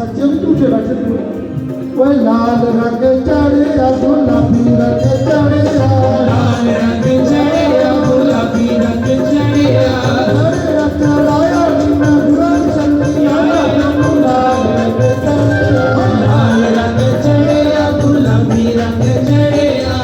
सच्चे भी झूठे बैठे कोई लाल रंग चढ़िया गुलाबी रंग चढ़िया लाल रंग चढ़िया गुलाबी रंग चढ़िया चढ़ाया नीना रंग चढ़िया लाल रंग चढ़िया लाल रंग चढ़िया गुलाबी रंग चढ़िया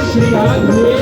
Shri Radhe